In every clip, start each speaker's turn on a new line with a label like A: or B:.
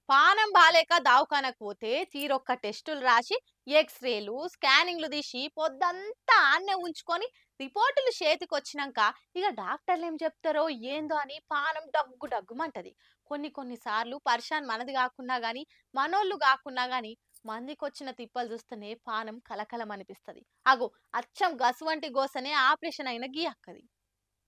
A: పానం బాలేక దవాఖానకు పోతే తీరొక్క టెస్టులు రాసి ఎక్స్రేలు స్కానింగ్లు తీసి పొద్దంతా ఆన్నే ఉంచుకొని రిపోర్టులు చేతికొచ్చినాక ఇక డాక్టర్లు ఏం చెప్తారో ఏందో అని పానం డగ్గు డగ్గుమంటది. కొన్ని సార్లు పరిశాన్ మనది కాకున్నా గాని మనోళ్ళు కాకున్నా గాని మందికొచ్చిన తిప్పలు చూస్తేనే పానం కలకలం అనిపిస్తది. అగో అచ్చం గసువంటి గోసనే ఆపరేషన్ అయిన గీ అక్కది.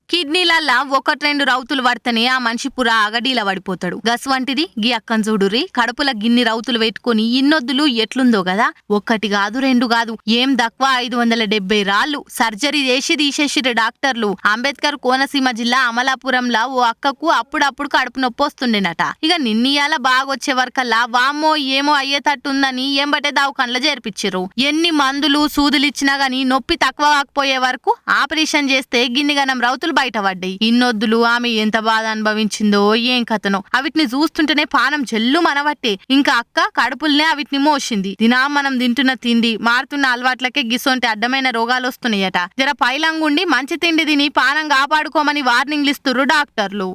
A: కిడ్నీలల్లా ఒకటి రెండు రౌతులు పడితేనే ఆ మనిషి పురా అగడీల పడిపోతాడు. గస్వంటిది గీ అక్కన్ చూడుర్రి, కడుపుల గిన్ని రౌతులు పెట్టుకుని ఇన్నొద్దులు ఎట్లుందో గదా. ఒక్కటి కాదు రెండు కాదు, ఏం దక్కువ 570 రాళ్ళు సర్జరీ చేసి తీసేసిరు డాక్టర్లు. అంబేద్కర్ కోనసీమ జిల్లా అమలాపురంలా ఓ అక్కకు అప్పుడప్పుడు కడుపు నొప్పి వస్తుండేనట. ఇక నిన్నీయాల బాగొచ్చే వరకల్లా వామ్మో ఏమో అయ్యేటట్టుందని ఎంబటే దవాఖానలో చేర్పించిర్రు. ఎన్ని మందులు సూదులు ఇచ్చినా గానీ నొప్పి తక్కువ కాకపోయే వరకు ఆపరేషన్ చేస్తే గిన్నిగనం రౌతులు బయటపడ్డాయి. ఇన్నొద్దులు ఆమె ఎంత బాధ అనుభవించిందో ఏం కథనో. అవిటిని చూస్తుంటేనే పానం చెల్లు మనవట్టే. ఇంకా అక్క కడుపుల్నే అవిటిని మోసింది. దినా మనం తింటున్న తిండి మారుతున్న అలవాట్లకే గిసొంటి అడ్డమైన రోగాలు వస్తున్నాయట. జర పైలంగుండి మంచి తిండి తిని పానం కాపాడుకోమని వార్నింగ్లు ఇస్తుర్రు డాక్టర్లు.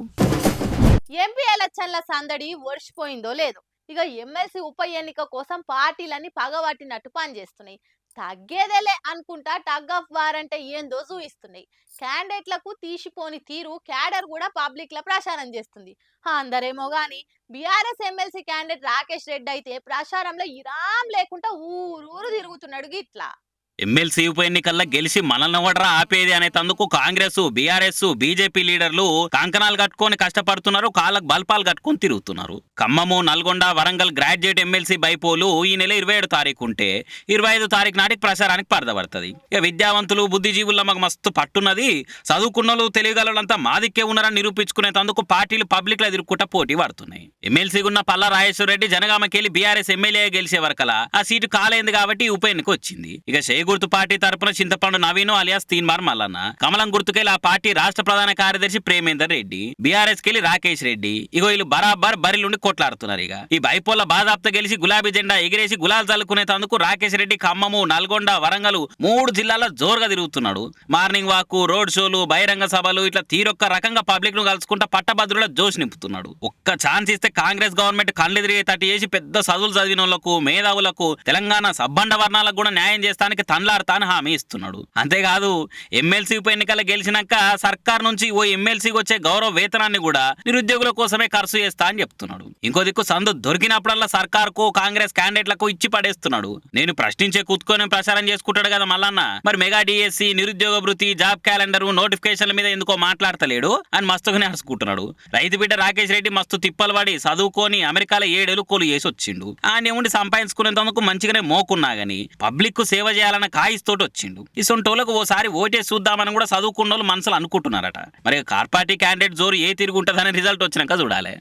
A: ఎంపీ ఎలక్షన్ల సందడి ఒడిచిపోయిందో లేదో. ఇక ఎమ్మెల్సీ ఉప ఎన్నిక కోసం పార్టీలన్నీ పగబట్టినట్టు పనిచేస్తున్నాయి. తగ్గేదేలే అనుకుంటా టగ్ ఆఫ్ వార్ అంటే ఏందో చూయిస్తున్నాయి. క్యాండిడేట్లకు తీసిపోని తీరు క్యాడర్ కూడా పబ్లిక్ ల ప్రచారం చేస్తుంది. అందరేమో గాని BRS MLC candidate Rakesh Reddy అయితే ప్రచారంలో ఇరాం లేకుండా ఊరూరు తిరుగుతున్నాడు గిట్లా.
B: ఎమ్మెల్సీ ఉప ఎన్నికల్లో గెలిచి మనల్ని ఎవడరా ఆపేది అనేందుకు కాంగ్రెస్ బీఆర్ఎస్ బీజేపీ లీడర్లు కంకణాలు కట్టుకొని కష్టపడుతున్నారు. కాళ్ళకు బల్పాలు కట్టుకొని తిరుగుతున్నారు. Khammam Nalgonda Warangal graduate MLC bypoll ఈ నెల 27 తారీఖు ఉంటే 25 తారీఖు నాటికి ప్రచారానికి పడదపడుతుంది. ఇక విద్యావంతులు బుద్ధిజీవుల్లో మాకు మస్తు పట్టున్నది, చదువుకున్నోళ్ళు తెలియగలంతా మాదిక్కే ఉన్నారని నిరూపించుకునేందుకు పార్టీలు పబ్లిక్ లో ఎదుర్కొంటా పోటీ పడుతున్నాయి. ఎమ్మెల్సీగా ఉన్న పల్లా రాజేశ్వర రెడ్డి జనగామకెళ్లి బీఆర్ఎస్ ఎమ్మెల్యే గెలిచే వరకలా ఆ సీటు కాలేంది కాబట్టి ఉప ఎన్నిక వచ్చింది. ఇక గుర్తు పార్టీ తరపున చింతపండు నవీన్ అలియాస్ తీన్మార్ మల్లన్న, కమలం గుర్తుకెళ్లి ఆ పార్టీ రాష్ట్ర ప్రధాన కార్యదర్శి ప్రేమేందర్ రెడ్డి, బీఆర్ఎస్ కెళ్లి రాకేష్ రెడ్డి. ఇగో వీళ్ళు బరాబర్ బరిలుండి కొట్లాడుతున్నారు. ఇక ఈ బైపోల బాధాప్త గెలిచి గులాబీ జెండా ఎగిరేసి గులాల్ చల్లుకునేందుకు రాకేష్ రెడ్డి ఖమ్మము నల్గొండ వరంగల్ 3 జిల్లాల్లో జోరుగా తిరుగుతున్నాడు. మార్నింగ్ వాక్ రోడ్ షోలు బహిరంగ సభలు ఇట్లా తీరొక్క రకంగా పబ్లిక్ ను కలుసుకుంటా పట్టభద్రుల జోష్ నింపుతున్నాడు. ఒక్క ఛాన్స్ ఇస్తే కాంగ్రెస్ గవర్నమెంట్ కళ్ళెదిరిగే తట్టి చేసి పెద్ద చదువులు చదివిన వాళ్లకు మేధావులకు తెలంగాణ సబ్బండ వర్ణాలకు కూడా న్యాయం చేస్తానికి తనలాడతాను హామీ ఇస్తున్నాడు. అంతేకాదు ఎమ్మెల్సీ ఉప ఎన్నికల్లో గెలిచినాక సర్కార్ నుంచి ఓ ఎమ్మెల్సీకి వచ్చే గౌరవ వేతనాన్ని కూడా నిరుద్యోగుల కోసమే ఖర్చు చేస్తా అని చెప్తున్నాడు. ఇంకో దిక్కు సందు దొరికినప్పుడల్లా సర్కార్కు కాంగ్రెస్ క్యాండిడేట్లకు ఇచ్చి పడేస్తున్నాడు. నేను ప్రశ్నించే కూతుకొని ప్రచారం చేసుకుంటాడు కదా మల్లన్న, మరి మెగా డిఎస్సి నిరుద్యోగ భృతి జాబ్ క్యాలెండర్ నోటిఫికేషన్ల మీద ఎందుకో మాట్లాడతలేడు అని మస్తుగానే అరుచుకుంటున్నాడు. రైతు బిడ్డ రాకేష్ రెడ్డి మస్తు తిప్పలు పడి చదువుకొని అమెరికాలో 7 ఏళ్ళు కోలు చేసి వచ్చిండు. ఆయన ఉండి సంపాదించుకునేందుకు మంచిగానే మోకున్నా గానీ పబ్లిక్ కు సేవ చేయాలన్న కాయిస్తోటి వచ్చిండు. ఇసొంటోళ్ళకు ఓసారి ఓటేసి చూద్దామని కూడా చదువుకున్న వాళ్ళు మనసులు అనుకుంటున్నారట. మరి కార్పార్టీ క్యాండిడేట్ జోరు ఏ తిరుగుంటుందని రిజల్ట్ వచ్చినాక చూడాలి.